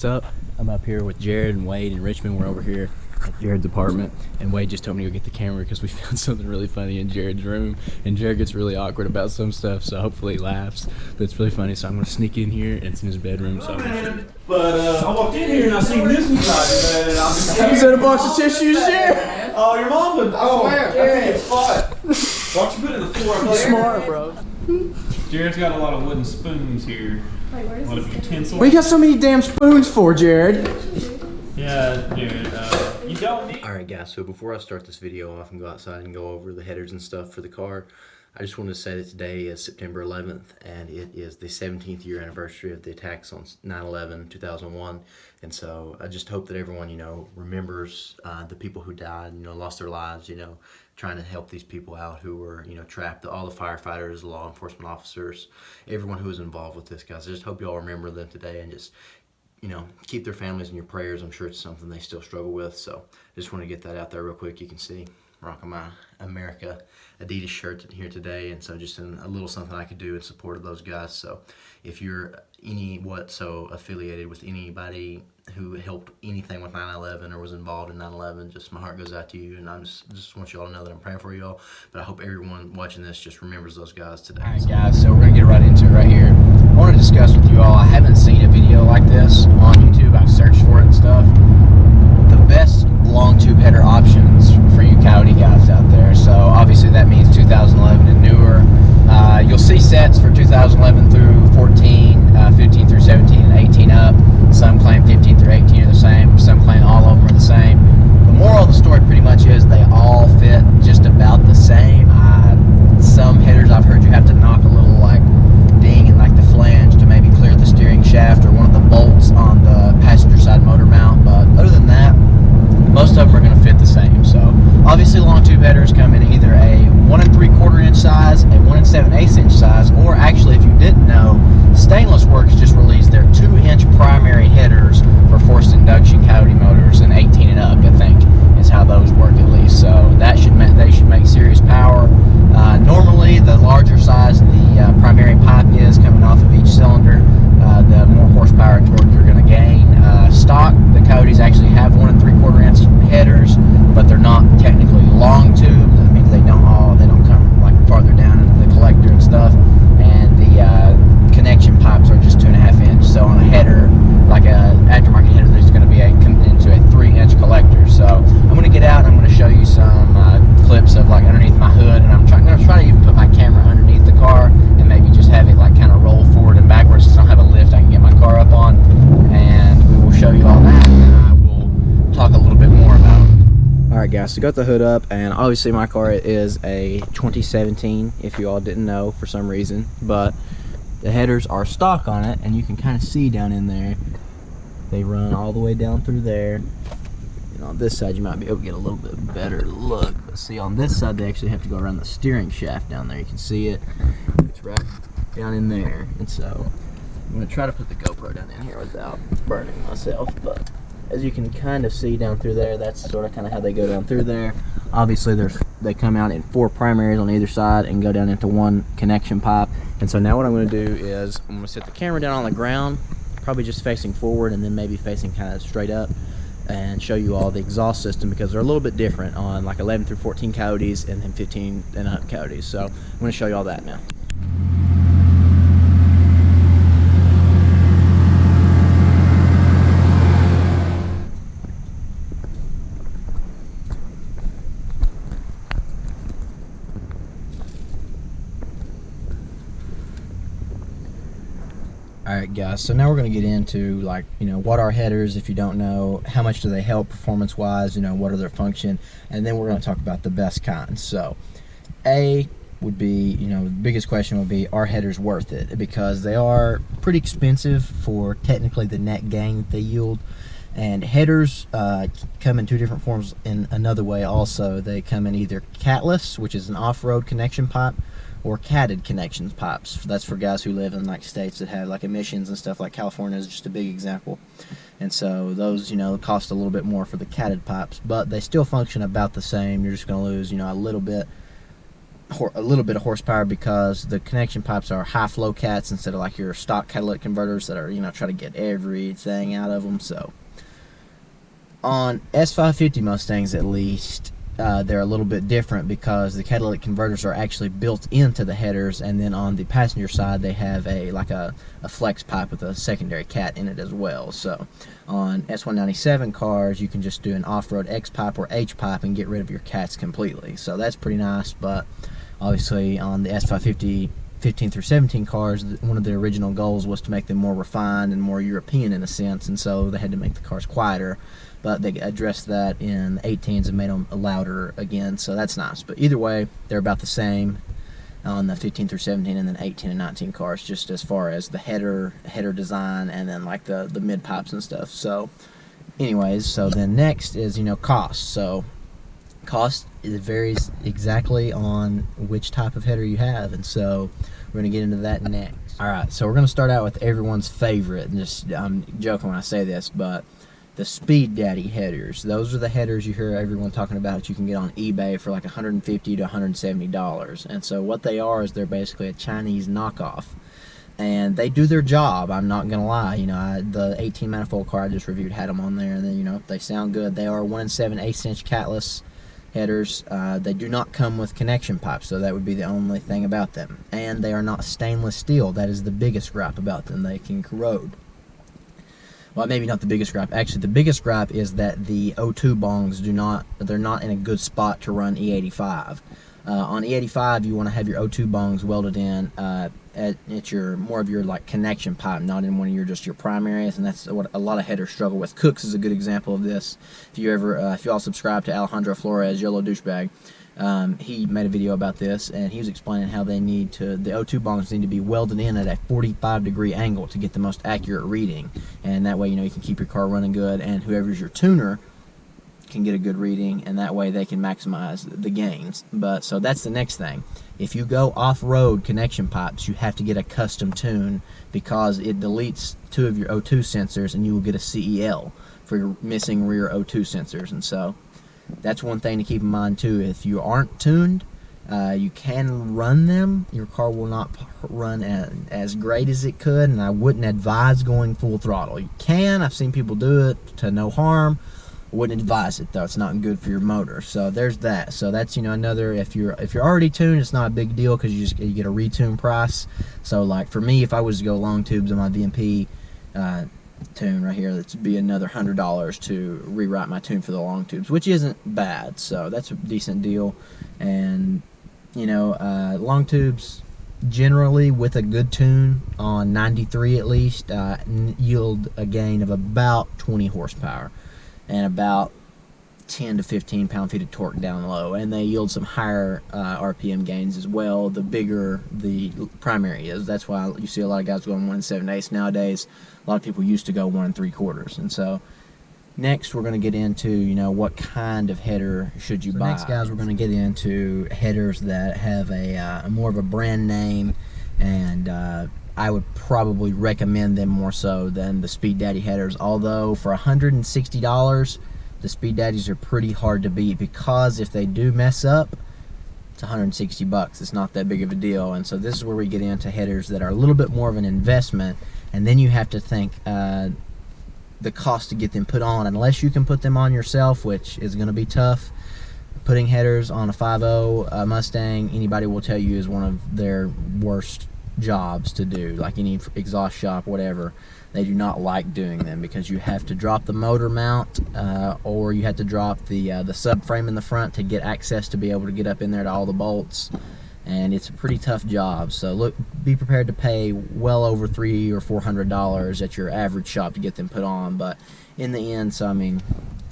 what's up? I'm up here with Jared and Wade in Richmond. We're over here at Jared's apartment, and Wade just told me to go get the camera because we found something really funny in Jared's room, and Jared gets really awkward about some stuff, so hopefully he laughs. But it's really funny, so I'm gonna sneak in here, and it's in his bedroom. So but I walked in here and I seen this inside, and I'm just is that a box of tissues, Jared? Oh, your mom would. Oh, that's a good spot. Why don't you put it in the floor? You're smart, bro. Jared's got a lot of wooden spoons here. Wait, A lot of utensils. What you got so many damn spoons for, Jared? Yeah, Jared. You don't need. Alright guys, so before I start this video off and go outside and go over the headers and stuff for the car, I just wanted to say that today is September 11th and it is the 17th year anniversary of the attacks on 9/11/2001, and so I just hope that everyone, remembers the people who died, lost their lives, trying to help these people out who were, trapped, all the firefighters, law enforcement officers, everyone who was involved with this, guys. I just hope you all remember them today and just keep their families in your prayers. I'm sure it's something they still struggle with, so I just want to get that out there real quick. You can see rocking my America Adidas shirt here today, and so just a little something I could do in support of those guys. So if you're affiliated with anybody who helped anything with 9/11 or was involved in 9/11, just my heart goes out to you, and I just want you all to know that I'm praying for you all. But I hope everyone watching this just remembers those guys today. Alright guys, so we're gonna get right into it right here. I want to discuss with you all, I haven't seen a video like this on YouTube. I've searched for it and stuff. The best long tube header options for you Coyote guys out there. So obviously that means 2011 and newer. You'll see sets for 2011 through 14, 15 through 17, and 18 up. Some claim 15 through 18 are the same. Some claim all of them are the same. The moral of the story pretty much is they all fit just about the same. Some headers I've heard you have to knock a little ding in the flange to maybe clear the steering shaft or one of the bolts on the passenger side motor mount, but other than that, most of them are going to fit the same. So obviously long tube headers come in either a 1 3/4 inch size, a 1 7/8 inch size, or actually, if you didn't know, Stainless Works just released their 2-inch primary headers for forced induction Coyote motors, and 18 and up, I think, is how those work at least. So that they should make serious power. Normally, the larger size the primary pipe is coming off of each cylinder, the more horsepower and torque you're going to gain. Stock, the Coyotes actually have 1 3/4 inch headers, but they're not technically long tube. That means they don't come farther down into the collector and stuff. And the connection pipes are just 2.5 inch. So on a header, like a aftermarket header, there's going to be into a 3-inch collector. So I'm going to get out and I'm going to show you some clips of underneath my hood, and I'm going to try to even put my camera underneath the car and maybe just have it kind of roll forward and backwards since I don't have a lift I can get my car up on, and we will show you all that, and I will talk a little bit more about it. Alright guys, so got the hood up, and obviously my car is a 2017 if you all didn't know for some reason, but the headers are stock on it, and you can kind of see down in there they run all the way down through there. On this side you might be able to get a little bit better look, but see on this side they actually have to go around the steering shaft down there. You can see it, it's right down in there, and so I'm going to try to put the GoPro down in here without burning myself, but as you can kind of see down through there, that's sort of how they go down through there. Obviously they come out in 4 primaries on either side and go down into 1 connection pipe. And so now what I'm going to do is I'm going to set the camera down on the ground, probably just facing forward and then maybe facing kind of straight up, and show you all the exhaust system, because they're a little bit different on 11 through 14 Coyotes and then 15 and up Coyotes. So I'm going to show you all that now. Alright guys, so now we're going to get into what are headers if you don't know, how much do they help performance wise, what are their function, and then we're going to talk about the best kinds. So A would be, the biggest question would be, are headers worth it? Because they are pretty expensive for technically the net gain that they yield. And headers come in 2 different forms in another way also. They come in either catless, which is an off-road connection pipe, or catted connections pipes. That's for guys who live in states that have emissions and stuff, like California is just a big example. And so those, cost a little bit more for the catted pipes, but they still function about the same. You're just going to lose, a little bit a little bit of horsepower because the connection pipes are high flow cats instead of like your stock catalytic converters that are, you know, try to get everything out of them. So on S550 Mustangs at least, they're a little bit different because the catalytic converters are actually built into the headers, and then on the passenger side they have a flex pipe with a secondary cat in it as well. So on S197 cars you can just do an off-road X pipe or H pipe and get rid of your cats completely. So that's pretty nice. But obviously on the S550 15 through 17 cars, one of the original goals was to make them more refined and more European in a sense, and so they had to make the cars quieter. But they addressed that in the 18s and made them louder again, so that's nice. But either way, they're about the same on the 15 through 17 and then 18 and 19 cars, just as far as the header design and then like the mid pipes and stuff. So anyways, so then next is, you know, cost. So cost, it varies exactly on which type of header you have, and so we're going to get into that next. Alright, so we're going to start out with everyone's favorite, and just, I'm joking when I say this, but the Speed Daddy headers. Those are the headers you hear everyone talking about that you can get on eBay for like $150 to $170. And so what they are is they're basically a Chinese knockoff. And they do their job, I'm not gonna lie. You know, the 18 manifold car I just reviewed had them on there, and then, you know, they sound good. They are 1 7/8 inch catless headers. They do not come with connection pipes, so that would be the only thing about them. And they are not stainless steel. That is the biggest gripe about them. They can corrode. Well, maybe not the biggest gripe. Actually, the biggest gripe is that the O2 bongs they're not in a good spot to run E85. On E85, you want to have your O2 bongs welded in at your more of your like connection pipe, not in one of your primaries, and that's what a lot of headers struggle with. Cooks is a good example of this. If you all subscribe to Alejandro Flores, Yellow Douchebag, he made a video about this, and he was explaining how the O2 bongs need to be welded in at a 45-degree angle to get the most accurate reading, and that way, you know, you can keep your car running good, and whoever's your tuner can get a good reading, and that way they can maximize the gains. But so that's the next thing. If you go off-road connection pipes, you have to get a custom tune because it deletes 2 of your O2 sensors, and you will get a CEL for your missing rear O2 sensors. And so that's one thing to keep in mind too. If you aren't tuned, you can run them. Your car will not run as great as it could, and I wouldn't advise going full throttle. You can. I've seen people do it to no harm. Wouldn't advise it though. It's not good for your motor. So there's that. So that's, you know, another, if you're already tuned, it's not a big deal because you get a retune price. So like for me, if I was to go long tubes on my VMP tune right here, that'd be another $100 to rewrite my tune for the long tubes, which isn't bad. So that's a decent deal. And you know, long tubes generally with a good tune on 93 at least yield a gain of about 20 horsepower and about 10 to 15 pound-feet of torque down low, and they yield some higher RPM gains as well the bigger the primary is. That's why you see a lot of guys going 1 7/8 nowadays. A lot of people used to go 1 3/4. And so next we're going to get into, you know, what kind of header should you buy. Next, guys, we're going to get into headers that have a more of a brand name, and I would probably recommend them more so than the Speed Daddy headers, although for $160 the Speed Daddies are pretty hard to beat, because if they do mess up, it's $160. It's not that big of a deal. And so this is where we get into headers that are a little bit more of an investment, and then you have to think the cost to get them put on, unless you can put them on yourself, which is going to be tough. Putting headers on a 5.0 Mustang, anybody will tell you, is one of their worst jobs to do. Like any exhaust shop, whatever, they do not like doing them because you have to drop the motor mount or you have to drop the subframe in the front to get access to be able to get up in there to all the bolts, and it's a pretty tough job. So be prepared to pay well over $300 or $400 at your average shop to get them put on. But in the end, so I mean,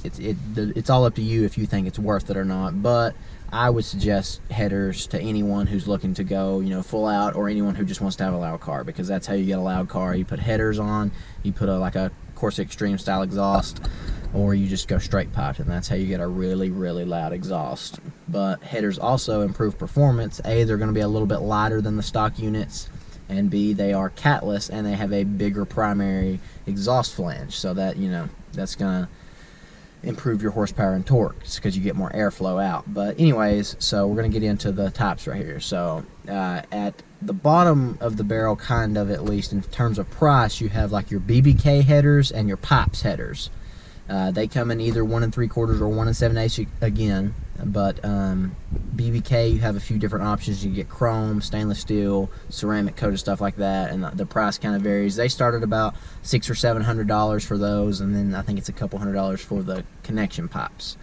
it's all up to you if you think it's worth it or not. But I would suggest headers to anyone who's looking to go, you know, full out, or anyone who just wants to have a loud car, because that's how you get a loud car. You put headers on, you put like a Corsa Extreme style exhaust, or you just go straight piped, and that's how you get a really, really loud exhaust. But headers also improve performance. A, they're going to be a little bit lighter than the stock units, and B, they are catless and they have a bigger primary exhaust flange, so that, you know, that's going to improve your horsepower and torque because you get more airflow out. But anyways, so we're going to get into the tops right here. So at the bottom of the barrel, kind of, at least in terms of price, you have like your BBK headers and your Pops headers. They come in either 1 3/4 or 1 7/8 again, but BBK, you have a few different options. You get chrome, stainless steel, ceramic coated, stuff like that, and the price kind of varies. They start at about $600 or $700 for those, and then I think it's a couple $100 for the connection pops.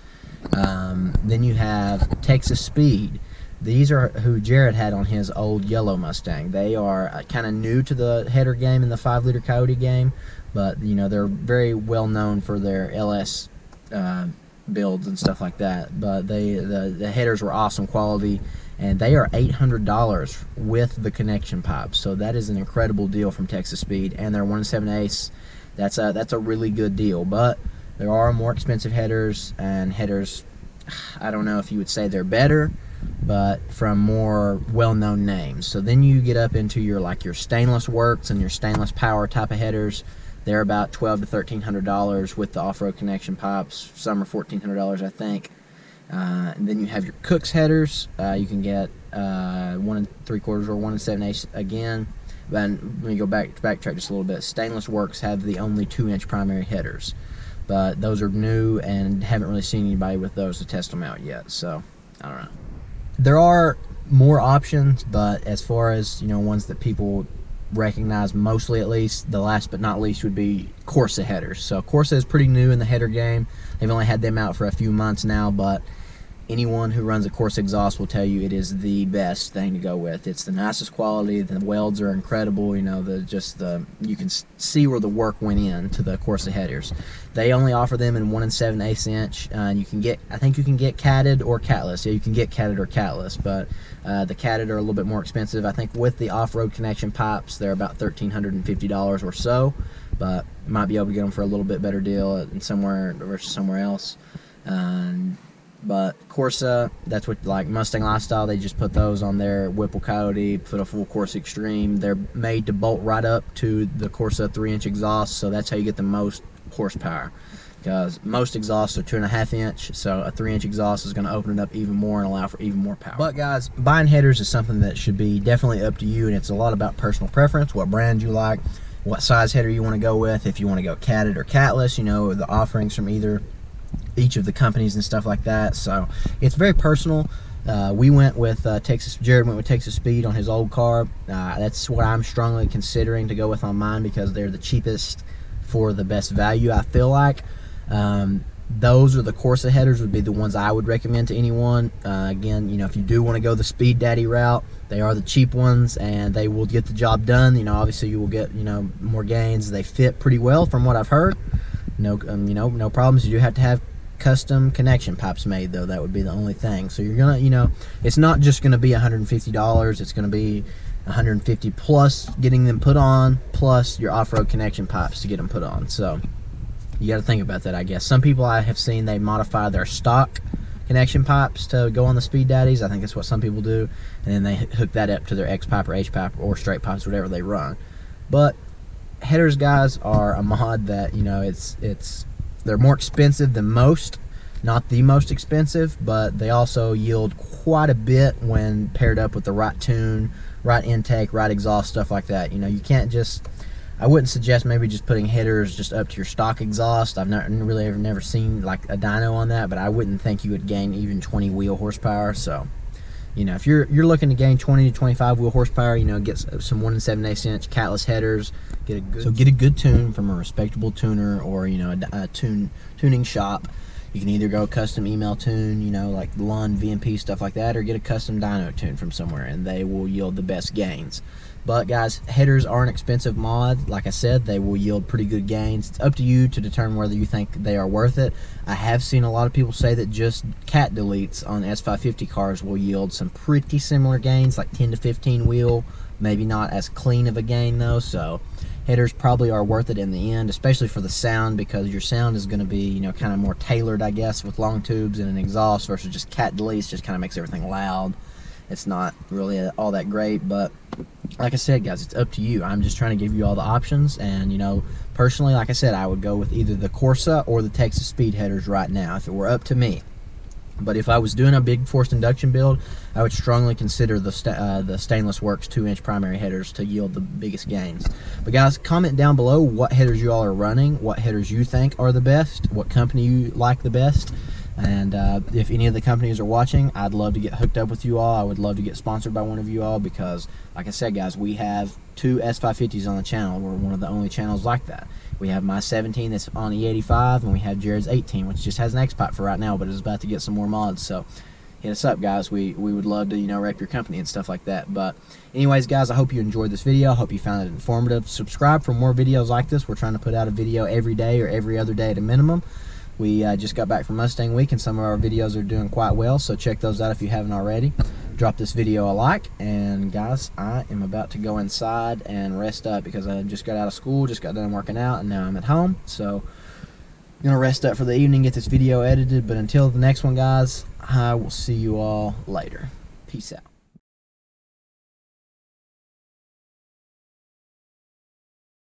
Then you have Texas Speed. These are who Jared had on his old yellow Mustang. They are kind of new to the header game in the 5-liter Coyote game, but you know, they're very well known for their LS builds and stuff like that. But the headers were awesome quality, and they are $800 with the connection pipes. So that is an incredible deal from Texas Speed, and they're 1 7/8. That's a really good deal. But there are more expensive headers, and headers, I don't know if you would say they're better, but from more well-known names. So then you get up into your stainless works and your stainless power type of headers. They're about $1,200 to $1,300 with the off-road connection pipes. some are $1,400, I think. And then you have your Cook's headers. You can get 1 3/4 or 1 7/8 again. But let me go backtrack just a little bit. Stainless works have the only 2-inch primary headers, but those are new and haven't really seen anybody with those to test them out yet. So I don't know. There are more options, but as far as, you know, ones that people recognize mostly, at least, the last but not least would be Corsa headers. So Corsa is pretty new in the header game. They've only had them out for a few months now, but anyone who runs a Corsa exhaust will tell you it is the best thing to go with. It's the nicest quality. The welds are incredible. You know, you can see where the work went in to the Corsa headers. They only offer them in 1 7/8 inch. And you can get, I think you can get catted or catless. Yeah, you can get catted or catless, but the catted are a little bit more expensive. I think with the off-road connection pipes, they're about $1,350 or so, but might be able to get them for a little bit better deal somewhere versus somewhere else. But Corsa, that's what, like Mustang Lifestyle, they just put those on their Whipple Coyote, put a full Corsa Extreme. They're made to bolt right up to the Corsa 3-inch exhaust, so that's how you get the most horsepower. Because most exhausts are 2.5 inch, so a 3-inch exhaust is going to open it up even more and allow for even more power. But guys, buying headers is something that should be definitely up to you, and it's a lot about personal preference, what brand you like, what size header you want to go with, if you want to go catted or catless, you know, the offerings from each of the companies and stuff like that. So it's very personal. We went with Jared went with Texas Speed on his old car. That's what I'm strongly considering to go with on mine, because they're the cheapest for the best value, I feel like. Those are the Corsa headers would be the ones I would recommend to anyone. Again, you know, if you do want to go the Speed Daddy route, they are the cheap ones and they will get the job done. You know, obviously you will get, you know, more gains. They fit pretty well from what I've heard. No, you know, no problems. You do have to have custom connection pipes made, though. That would be the only thing. So you're gonna, you know, it's not just gonna be $150. It's gonna be $150 plus getting them put on, plus your off-road connection pipes to get them put on. So you got to think about that, I guess. Some people I have seen, they modify their stock connection pipes to go on the Speed Daddies. I think that's what some people do, and then they hook that up to their X pipe or H pipe or straight pipes, whatever they run. But headers, guys, are a mod that, you know, they're more expensive than most, not the most expensive, but they also yield quite a bit when paired up with the right tune, right intake, right exhaust, stuff like that. You know, you can't just, I wouldn't suggest maybe just putting headers just up to your stock exhaust. I've never seen like a dyno on that, but I wouldn't think you would gain even 20 wheel horsepower. So, you know, if you're looking to gain 20 to 25 wheel horsepower, you know, get some 1 7/8 inch catless headers. Get a good tune from a respectable tuner, or, you know, a tuning shop. You can either go custom email tune, you know, like Lund, VMP, stuff like that, or get a custom dyno tune from somewhere, and they will yield the best gains. But guys, headers are an expensive mod. Like I said, they will yield pretty good gains. It's up to you to determine whether you think they are worth it. I have seen a lot of people say that just cat deletes on S550 cars will yield some pretty similar gains, like 10 to 15 wheel. Maybe not as clean of a gain though. So headers probably are worth it in the end, especially for the sound, because your sound is going to be, you know, kind of more tailored, I guess, with long tubes and an exhaust versus just cat deletes. Just kind of makes everything loud It's not really all that great, but like I said, guys, it's up to you. I'm just trying to give you all the options, and you know, personally, like I said, I would go with either the Corsa or the Texas Speed headers right now if it were up to me. But if I was doing a big forced induction build, I would strongly consider the Stainless Works 2-inch primary headers to yield the biggest gains. But guys, comment down below what headers you all are running, what headers you think are the best, what company you like the best. And if any of the companies are watching, I'd love to get hooked up with you all. I would love to get sponsored by one of you all, because like I said, guys, we have 2 S550s on the channel. We're one of the only channels like that. We have my 17 that's on E85, and we have Jared's 18, which just has an X-Pipe for right now, but is about to get some more mods. So hit us up, guys. We would love to, you know, rep your company and stuff like that. But anyways, guys, I hope you enjoyed this video. I hope you found it informative. Subscribe for more videos like this. We're trying to put out a video every day or every other day at a minimum. We just got back from Mustang Week, and some of our videos are doing quite well, so check those out if you haven't already. Drop this video a like, and guys, I am about to go inside and rest up because I just got out of school, just got done working out, and now I'm at home. So I'm gonna rest up for the evening, get this video edited. But until the next one, guys, I will see you all later. Peace out.